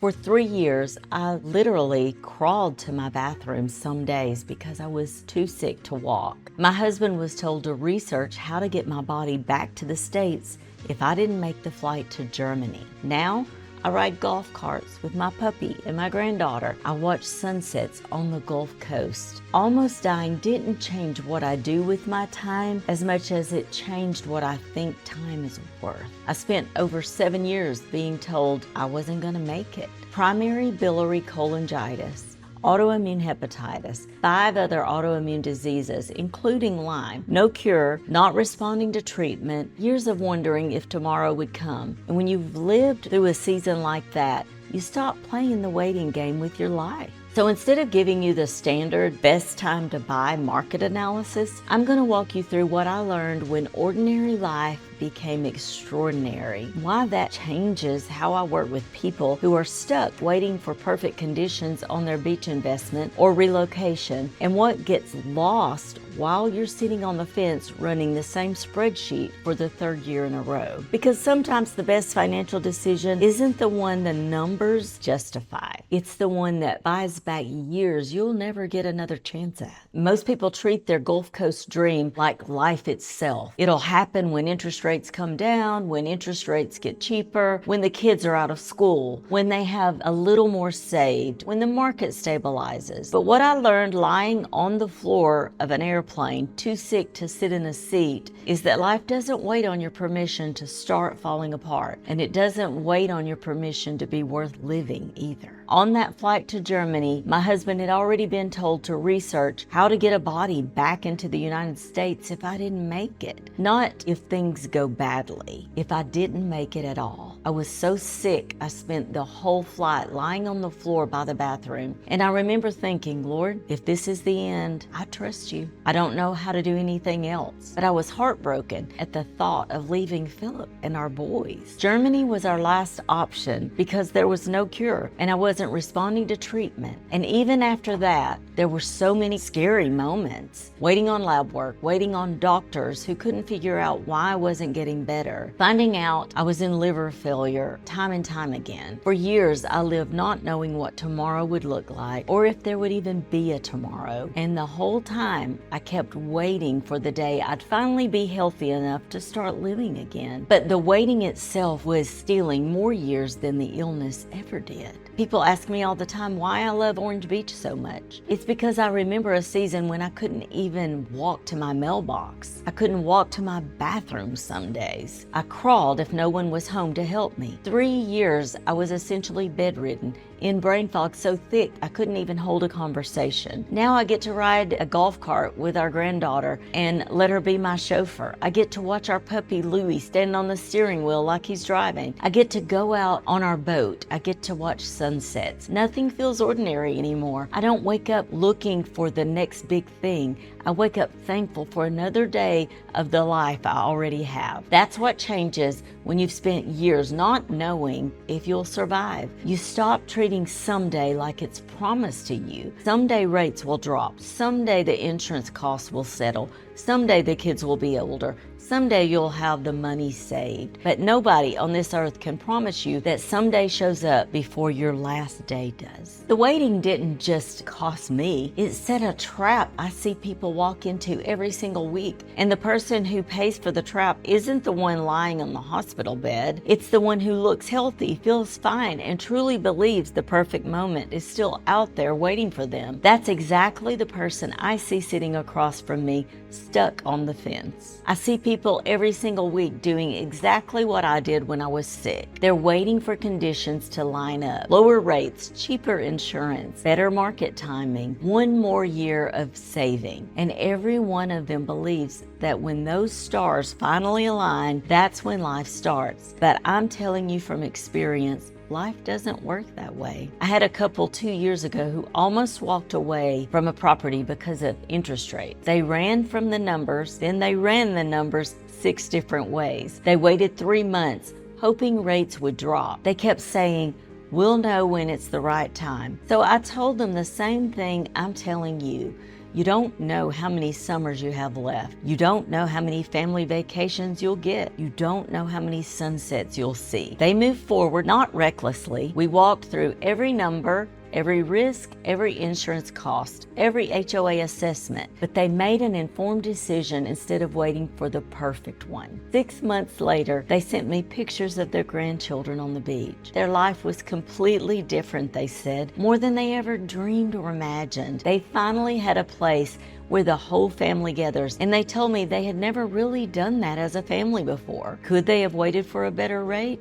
For 3 years, I literally crawled to my bathroom some days because I was too sick to walk. My husband was told to research how to get my body back to the States if I didn't make the flight to Germany. Now, I ride golf carts with my puppy and my granddaughter. I watch sunsets on the Gulf Coast. Almost dying didn't change what I do with my time as much as it changed what I think time is worth. I spent over 7 years being told I wasn't gonna make it. Primary biliary cholangitis, autoimmune hepatitis, 5 other autoimmune diseases, including Lyme. No cure, not responding to treatment, years of wondering if tomorrow would come. And when you've lived through a season like that, you stop playing the waiting game with your life. So instead of giving you the standard best time to buy market analysis, I'm going to walk you through what I learned when ordinary life became extraordinary, why that changes how I work with people who are stuck waiting for perfect conditions on their beach investment or relocation, and what gets lost while you're sitting on the fence running the same spreadsheet for the 3rd year in a row. Because sometimes the best financial decision isn't the one the numbers justify. It's the one that buys back years you'll never get another chance at. Most people treat their Gulf Coast dream like life itself. It'll happen when interest rates come down, when interest rates get cheaper, when the kids are out of school, when they have a little more saved, when the market stabilizes. But what I learned lying on the floor of an airplane, too sick to sit in a seat, is that life doesn't wait on your permission to start falling apart, and it doesn't wait on your permission to be worth living either. On that flight to Germany, my husband had already been told to research how to get a body back into the United States if I didn't make it. Not if things go badly, if I didn't make it at all. I was so sick, I spent the whole flight lying on the floor by the bathroom. And I remember thinking, Lord, if this is the end, I trust you. I don't know how to do anything else. But I was heartbroken at the thought of leaving Philip and our boys. Germany was our last option because there was no cure, and I wasn't responding to treatment. And even after that, there were so many scary moments. Waiting on lab work, waiting on doctors who couldn't figure out why I wasn't getting better. Finding out I was in liver failure time and time again. For years, I lived not knowing what tomorrow would look like or if there would even be a tomorrow. And the whole time, I kept waiting for the day I'd finally be healthy enough to start living again. But the waiting itself was stealing more years than the illness ever did. People ask me all the time why I love Orange Beach so much. It's because I remember a season when I couldn't even walk to my mailbox. I couldn't walk to my bathroom some days. I crawled if no one was home to help me. 3 years, I was essentially bedridden, in brain fog so thick I couldn't even hold a conversation. Now I get to ride a golf cart with our granddaughter and let her be my chauffeur. I get to watch our puppy Louie stand on the steering wheel like he's driving. I get to go out on our boat. I get to watch sunsets. Nothing feels ordinary anymore. I don't wake up looking for the next big thing. I wake up thankful for another day of the life I already have. That's what changes when you've spent years not knowing if you'll survive. You stop treating someday like it's promised to you. Someday rates will drop. Someday the insurance costs will settle. Someday the kids will be older. Someday you'll have the money saved. But nobody on this earth can promise you that someday shows up before your last day does. The waiting didn't just cost me. It set a trap I see people walk into every single week. And the person who pays for the trap isn't the one lying on the hospital bed. It's the one who looks healthy, feels fine, and truly believes the perfect moment is still out there waiting for them. That's exactly the person I see sitting across from me, stuck on the fence. I see people every single week doing exactly what I did when I was sick. They're waiting for conditions to line up. Lower rates, cheaper insurance, better market timing, one more year of saving. And every one of them believes that when those stars finally align, that's when life starts. But I'm telling you from experience, life doesn't work that way. I had a couple 2 years ago who almost walked away from a property because of interest rates. They ran from the numbers, then they ran the numbers 6 different ways. They waited 3 months, hoping rates would drop. They kept saying, we'll know when it's the right time. So I told them the same thing I'm telling you. You don't know how many summers you have left. You don't know how many family vacations you'll get. You don't know how many sunsets you'll see. They move forward, not recklessly. We walked through every number, every risk, every insurance cost, every HOA assessment, but they made an informed decision instead of waiting for the perfect one. 6 months later, they sent me pictures of their grandchildren on the beach. Their life was completely different, they said, more than they ever dreamed or imagined. They finally had a place where the whole family gathers, and they told me they had never really done that as a family before. Could they have waited for a better rate?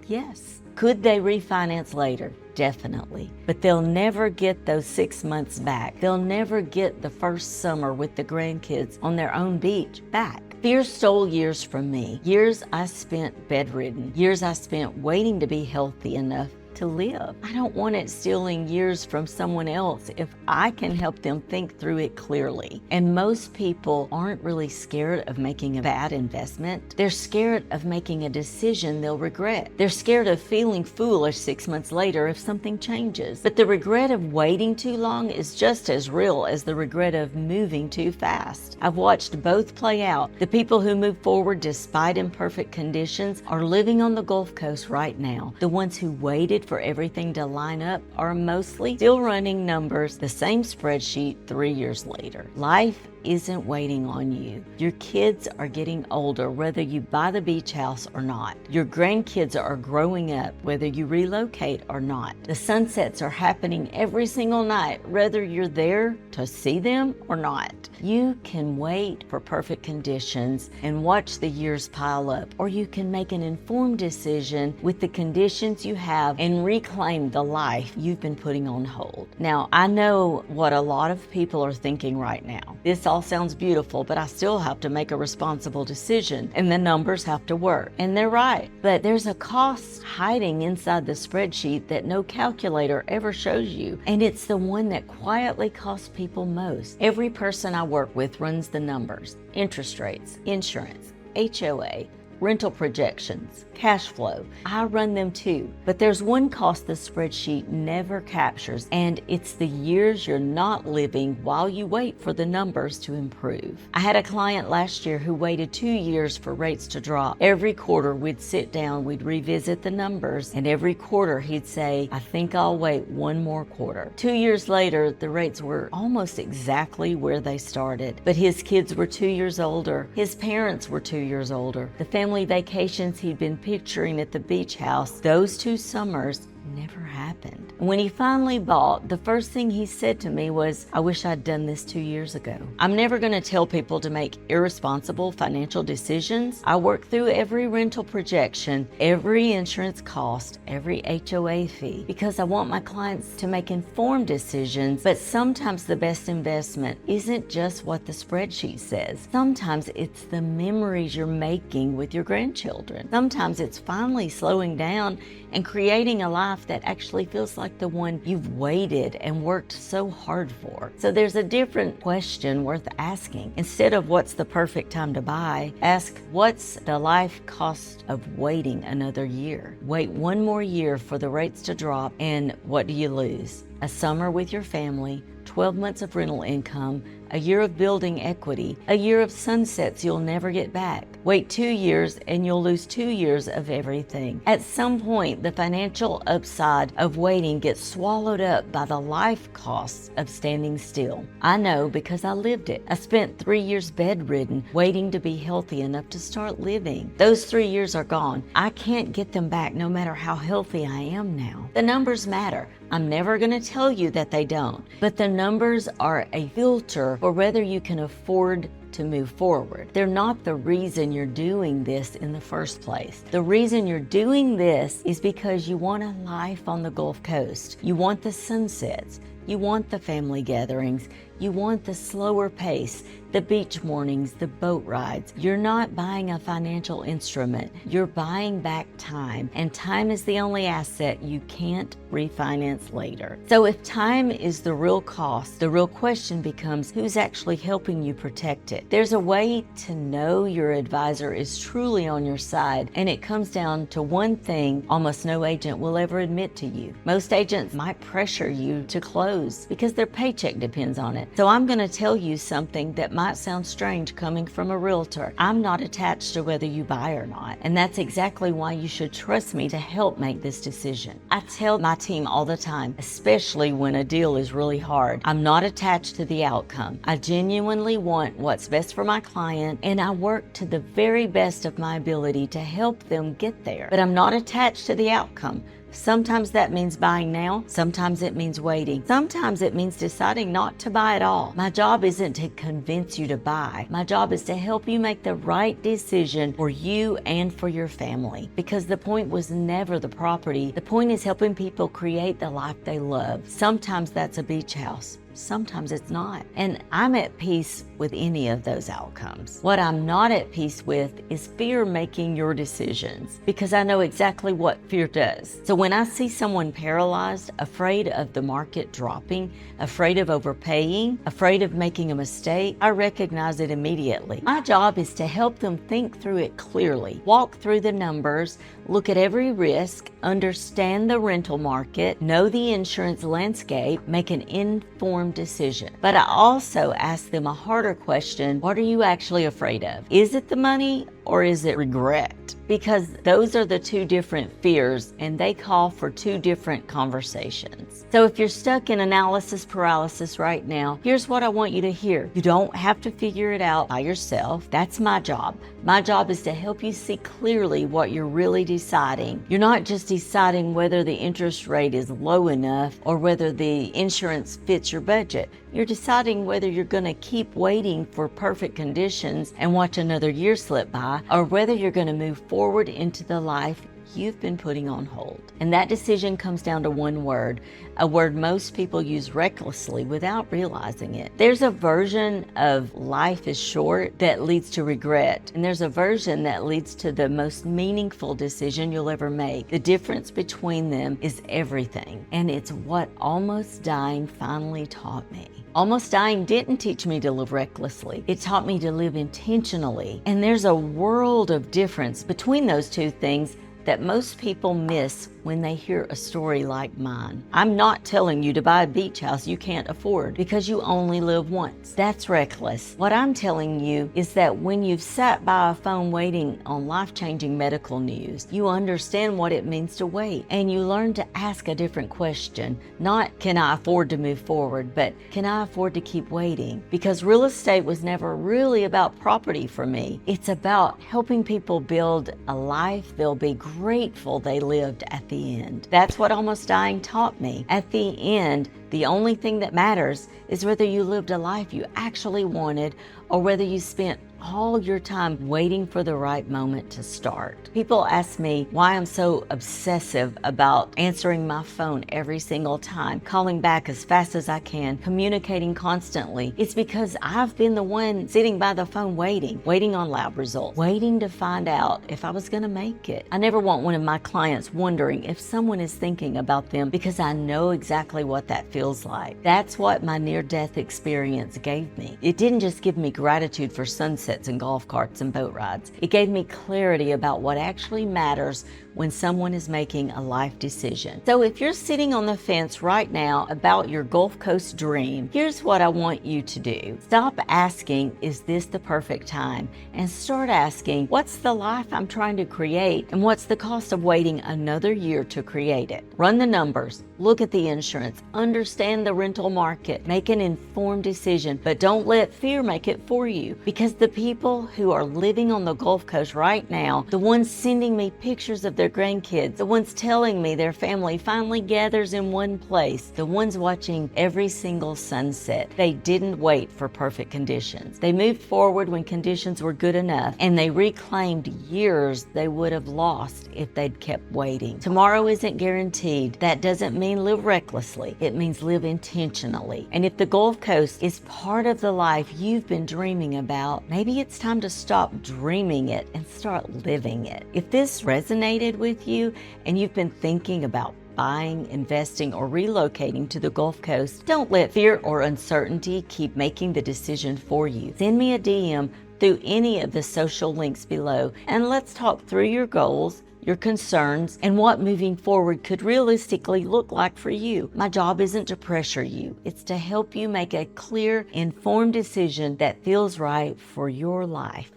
Yes. Could they refinance later? Definitely. But they'll never get those 6 months back. They'll never get the first summer with the grandkids on their own beach back. Fear stole years from me. Years I spent bedridden. Years I spent waiting to be healthy enough to live. I don't want it stealing years from someone else if I can help them think through it clearly. And most people aren't really scared of making a bad investment. They're scared of making a decision they'll regret. They're scared of feeling foolish 6 months later if something changes. But the regret of waiting too long is just as real as the regret of moving too fast. I've watched both play out. The people who move forward despite imperfect conditions are living on the Gulf Coast right now. The ones who waited for everything to line up are mostly still running numbers, the same spreadsheet 3 years later. Life isn't waiting on you. Your kids are getting older whether you buy the beach house or not. Your grandkids are growing up whether you relocate or not. The sunsets are happening every single night whether you're there to see them or not. You can wait for perfect conditions and watch the years pile up, or you can make an informed decision with the conditions you have and reclaim the life you've been putting on hold. Now, I know what a lot of people are thinking right now. This all sounds beautiful, but I still have to make a responsible decision, and the numbers have to work. And they're right. But there's a cost hiding inside the spreadsheet that no calculator ever shows you, and it's the one that quietly costs people most. Every person I work with runs the numbers: interest rates, insurance, HOA, rental projections, cash flow. I run them too, but there's one cost the spreadsheet never captures, and it's the years you're not living while you wait for the numbers to improve. I had a client last year who waited 2 years for rates to drop. Every quarter we'd sit down, we'd revisit the numbers, and every quarter he'd say, I think I'll wait one more quarter. 2 years later, the rates were almost exactly where they started, but his kids were 2 years older. His parents were 2 years older. The family vacations he'd been picturing at the beach house, those 2 summers never happened. When he finally bought, the first thing he said to me was, I wish I'd done this 2 years ago. I'm never going to tell people to make irresponsible financial decisions. I work through every rental projection, every insurance cost, every HOA fee, because I want my clients to make informed decisions. But sometimes the best investment isn't just what the spreadsheet says. Sometimes it's the memories you're making with your grandchildren. Sometimes it's finally slowing down and creating a life that actually feels like the one you've waited and worked so hard for. So there's a different question worth asking. Instead of what's the perfect time to buy, ask what's the life cost of waiting another year? Wait one more year for the rates to drop, and what do you lose? A summer with your family, 12 months of rental income, a year of building equity, a year of sunsets you'll never get back. Wait 2 years and you'll lose 2 years of everything. At some point, the financial upside of waiting gets swallowed up by the life costs of standing still. I know because I lived it. I spent 3 years bedridden, waiting to be healthy enough to start living. Those 3 years are gone. I can't get them back no matter how healthy I am now. The numbers matter. I'm never going to tell you that they don't, but the numbers are a filter for whether you can afford to move forward. They're not the reason you're doing this in the first place. The reason you're doing this is because you want a life on the Gulf Coast. You want the sunsets. You want the family gatherings. You want the slower pace, the beach mornings, the boat rides. You're not buying a financial instrument. You're buying back time, and time is the only asset you can't refinance later. So if time is the real cost, the real question becomes who's actually helping you protect it. There's a way to know your advisor is truly on your side, and it comes down to one thing almost no agent will ever admit to you. Most agents might pressure you to close because their paycheck depends on it. it. So I'm going to tell you something that might sound strange coming from a realtor. I'm not attached to whether you buy or not. And that's exactly why you should trust me to help make this decision. I tell my team all the time, especially when a deal is really hard, I'm not attached to the outcome. I genuinely want what's best for my client, and I work to the very best of my ability to help them get there. But I'm not attached to the outcome. Sometimes that means buying now, sometimes it means waiting, sometimes it means deciding not to buy at all. My job isn't to convince you to buy. My job is to help you make the right decision for you and for your family. Because the point was never the property. The point is helping people create the life they love. Sometimes that's a beach house. Sometimes it's not. And I'm at peace with any of those outcomes. What I'm not at peace with is fear making your decisions, because I know exactly what fear does. So when I see someone paralyzed, afraid of the market dropping, afraid of overpaying, afraid of making a mistake, I recognize it immediately. My job is to help them think through it clearly, walk through the numbers, look at every risk, understand the rental market, know the insurance landscape, make an informed decision. But I also ask them a harder question: what are you actually afraid of? Is it the money or is it regret? Because those are the two different fears, and they call for two different conversations. So if you're stuck in analysis paralysis right now, here's what I want you to hear. You don't have to figure it out by yourself. That's my job. My job is to help you see clearly what you're really deciding. You're not just deciding whether the interest rate is low enough or whether the insurance fits your budget. You're deciding whether you're going to keep waiting for perfect conditions and watch another year slip by, or whether you're going to move forward into the life you've been putting on hold. And that decision comes down to one word, a word most people use recklessly without realizing it. There's a version of life is short that leads to regret, and there's a version that leads to the most meaningful decision you'll ever make. The difference between them is everything, and it's what almost dying finally taught me. Almost dying didn't teach me to live recklessly. It taught me to live intentionally. And there's a world of difference between those two things that most people miss when they hear a story like mine. I'm not telling you to buy a beach house you can't afford because you only live once. That's reckless. What I'm telling you is that when you've sat by a phone waiting on life-changing medical news, you understand what it means to wait, and you learn to ask a different question. Not, can I afford to move forward, but can I afford to keep waiting? Because real estate was never really about property for me. It's about helping people build a life they'll be grateful they lived at the end. That's what almost dying taught me. At the end, the only thing that matters is whether you lived a life you actually wanted or whether you spent all your time waiting for the right moment to start. People ask me why I'm so obsessive about answering my phone every single time, calling back as fast as I can, communicating constantly. It's because I've been the one sitting by the phone waiting on lab results, waiting to find out if I was going to make it. I never want one of my clients wondering if someone is thinking about them, because I know exactly what that feels like. That's what my near-death experience gave me. It didn't just give me gratitude for sunsets and golf carts and boat rides. It gave me clarity about what actually matters when someone is making a life decision. So if you're sitting on the fence right now about your Gulf Coast dream, here's what I want you to do. Stop asking, is this the perfect time? And start asking, what's the life I'm trying to create, and what's the cost of waiting another year to create it? Run the numbers, look at the insurance, understand the rental market, make an informed decision, but don't let fear make it for you. Because the people who are living on the Gulf Coast right now, the ones sending me pictures of their grandkids, the ones telling me their family finally gathers in one place, the ones watching every single sunset, they didn't wait for perfect conditions. They moved forward when conditions were good enough, and they reclaimed years they would have lost if they'd kept waiting. Tomorrow isn't guaranteed. That doesn't mean live recklessly. It means live intentionally. And if the Gulf Coast is part of the life you've been dreaming about, maybe it's time to stop dreaming it and start living it. If this resonated with you and you've been thinking about buying, investing, or relocating to the Gulf Coast, don't let fear or uncertainty keep making the decision for you. Send me a DM through any of the social links below, and let's talk through your goals, your concerns, and what moving forward could realistically look like for you. My job isn't to pressure you. It's to help you make a clear, informed decision that feels right for your life.